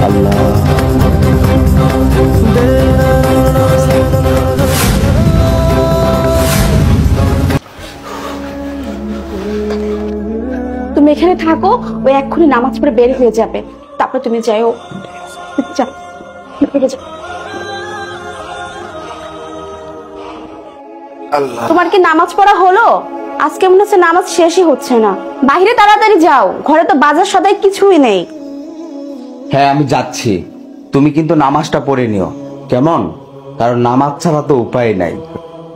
আল্লাহ। তুমি এখানে থাকো, ওই এক্ষুনি নামাজ পড়ে বের হয়ে যাবে, তারপর তুমি যাও। যাও, যাও। তোমার কি নামাজ পড়া হলো? আজকে মনে হচ্ছে নামাজ শেষই হচ্ছে না। বাইরে তাড়াতাড়ি যাও, ঘরে তো বাজার সদাই কিছুই নেই। হ্যাঁ আমি যাচ্ছি, তুমি কিন্তু নামাজটা পড়ে নিও কেমন, কারণ নামাজ ছাড়া তো উপায় নাই।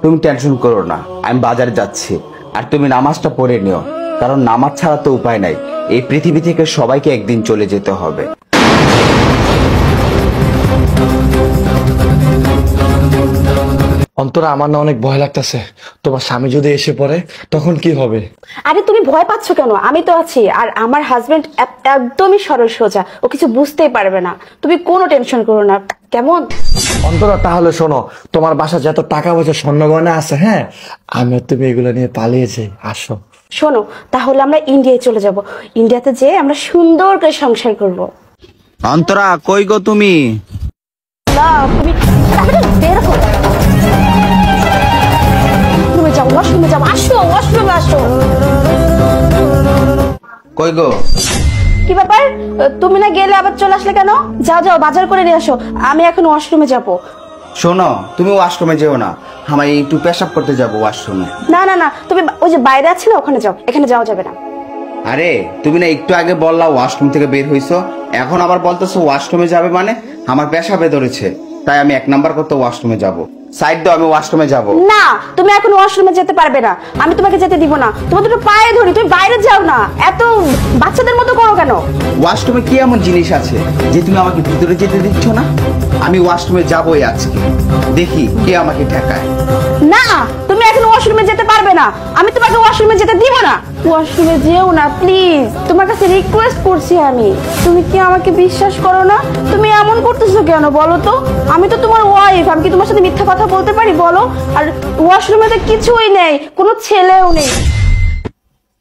তুমি টেনশন করো না, আমি বাজারে যাচ্ছি, আর তুমি নামাজটা পড়ে নিও, কারণ নামাজ ছাড়া তো উপায় নাই। এই পৃথিবী থেকে সবাইকে একদিন চলে যেতে হবে। অন্তরা, আমার না অনেক ভয় লাগতেছে। তোমার স্বামী যদি এসে পড়ে তখন কি হবে? আরে তুমি ভয় পাচ্ছ কেন? আমি তো আছি, আর আমার হাজবেন্ড একদমই সরল সোজা, ও কিছু বুঝতেই পারবে না। তুমি কোনো টেনশন করো না, কেমন? অন্তরা, তাহলে শোনো, তোমার বাসা যত টাকা পয়সা স্বর্ণ গয়না আছে, হ্যাঁ, আমি আর তুমি এগুলো নিয়ে পালিয়ে যাই। আসো। শোনো, তাহলে আমরা ইন্ডিয়ায় চলে যাব। ইন্ডিয়াতে যেয়ে আমরা সুন্দর করে সংসার করব। অন্তরা কই গো তুমি? না, তুমি তাহলে বের হও। তুমি যাও, ওয়াশরুমে যাও। আসো, ওয়াশরুমে আসো। কই গো? কি ব্যাপার, তুমি না গেলে আবার চলে আসলে কেন? যাও যাও, বাজার করে নিয়ে আসো, আমি এখন ওয়াশরুমে যাব। শোনো, তুমি ওয়াশরুমে যেও না, আমি একটু পেশাব করতে যাবো ওয়াশরুমে। না না না, তুমি ওই যে বাইরে আছে না, ওখানে যাও, এখানে যাওয়া যাবে না। আরে তুমি না একটু আগে বললা ওয়াশরুম থেকে বের হইছো, এখন আবার বলতেছো ওয়াশরুমে যাবে, মানে আমার পেশাবে ধরেছে, তাই আমি 1 নাম্বার করতে ওয়াশরুমে যাব। সাইড দাও, আমি ওয়াশরুমে যাব। না, তুমি এখন ওয়াশরুমে যেতে পারবে না, আমি তোমাকে যেতে দিব না। তোমার দুটো পায়ে ধরি, তুমি বাইরে যাও না, এত বাচ্চাদের মতো করো কেন? ওয়াশরুমে কি এমন জিনিস আছে যে তুমি আমাকে ভিতরে যেতে দিচ্ছ না? আমি ওয়াশরুমে যাবোই আজকে, দেখি কে আমাকে ঠেকায়। না, তুমি এখন ওয়াশরুমে যেতে পারবে না, আমি তোমাকে ওয়াশরুমে যেতে দিব না। ওয়াশরুমে যেও না প্লিজ, তোমার কাছে রিকোয়েস্ট করছি আমি। তুমি কি আমাকে বিশ্বাস করো না? তুমি এমন করতেছো কেন বলো তো? আমি তো তোমার ওয়াইফ, আমি কি তোমার সাথে মিথ্যা কথা বলতে পারি বলো? আর ওয়াশরুমে তো কিছুই নেই, কোনো ছেলেও নেই।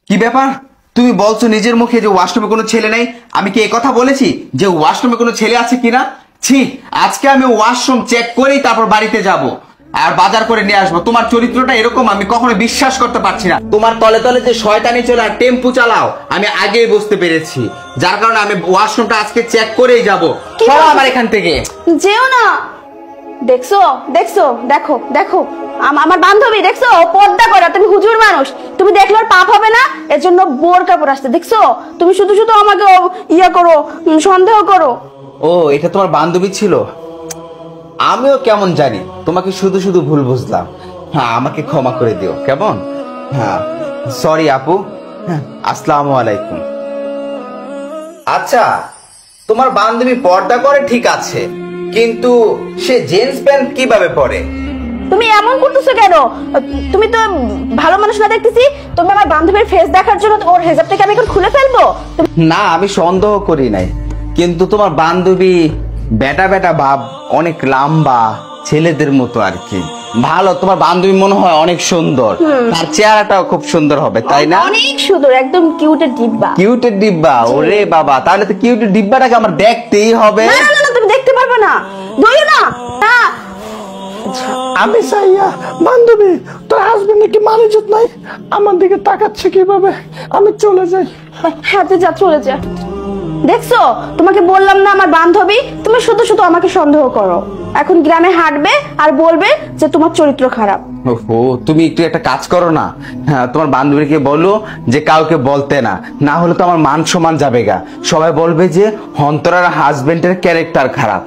কি ব্যাপার, তুমি বলছো নিজের মুখে যে ওয়াশরুমে কোনো ছেলে নেই? আমি কি এই কথা বলেছি যে ওয়াশরুমে কোনো ছেলে আছে কিনা? ছি, আজকে আমি ওয়াশরুম চেক করেই তারপর বাড়িতে যাব আর বাজার করে নিয়ে আসবো। তোমার চরিত্রটা এরকম আমি কখনো বিশ্বাস করতে পারছি না। তোমার তলে তলে যে শয়তানি চলে আর টেম্পু চালাও আমি আগেই বুঝতে পেরেছি, যার কারণে আমি ওয়াশরুমটা আজকে চেক করেই যাব। সরো আমার এখান থেকে। যেও না। দেখছো দেখছো, দেখো দেখো, আমার বান্ধবী দেখছো, ও পর্দা করে, তুমি হুজুর মানুষ, তুমি দেখলে ওর পাপ হবে না? এর জন্য বোরকা পরে আসতে। দেখছো, তুমি শুধু শুধু আমাকে ইয়া করো, সন্দেহ করো। ও, এটা তোমার বান্ধবী ছিল? আমিও কেমন জানি তোমাকে শুধু শুধু ভুল বুঝলাম। হ্যাঁ, আমাকে ক্ষমা করে দিও কেমন? হ্যাঁ, সরি আপু। হ্যাঁ, আসসালামু আলাইকুম। আচ্ছা, তোমার বান্ধবী পর্দা করে ঠিক আছে, কিন্তু সে জিন্স প্যান্ট কিভাবে পরে? তুমি এমন করতেছো কেন? তুমি তো ভালো মানুষ না দেখতেছি, তুমি আমার বান্ধবীর ফেস দেখার জন্য ওর হেজাবটাকে আমি এখন খুলে ফেলবো? না, আমি সন্দেহ করি নাই, কিন্তু তোমার বান্ধবী বেটা বেটা ভাব, অনেক লম্বা, ছেলেদের মতো আর কি। ভালো, তোমার বান্ধবী মনে হয় অনেক সুন্দর, তার চেহারাটাও খুব সুন্দর হবে, তাই না? অনেক সুন্দর, একদম কিউটের ডিব্বা। কিউটের ডিব্বা? ওরে বাবা, তাহলে তো কিউটের ডিব্বাটাকে আমার দেখতেই হবে। না না না, তুমি দেখতে পারবে না, ধরো না। না, আমি চাইয়া বান্ধবী, তোর হাজবেন্ড কি মানুষত নাই? আমার দিকে তাকাচ্ছে কিভাবে? আমি চলে যাই। হ্যাঁ তুই যা, চলে যা। দেখছো, তোমাকে বললাম না আমার বান্ধবী, তুমি শুধু শুধু আমাকে সন্দেহ করো। এখন গ্রামে হাঁটবে আর বলবে যে তোমার চরিত্র খারাপ। ওহো, তুমি একটু একটা কাজ করো না, হ্যাঁ, তোমার বান্ধবীকে বলো যে কাউকে বলতে না, না হলে তো আমার মান সম্মান যাবে গা। সবাই বলবে যে অন্তরার হাজবেন্ডের ক্যারেক্টার খারাপ।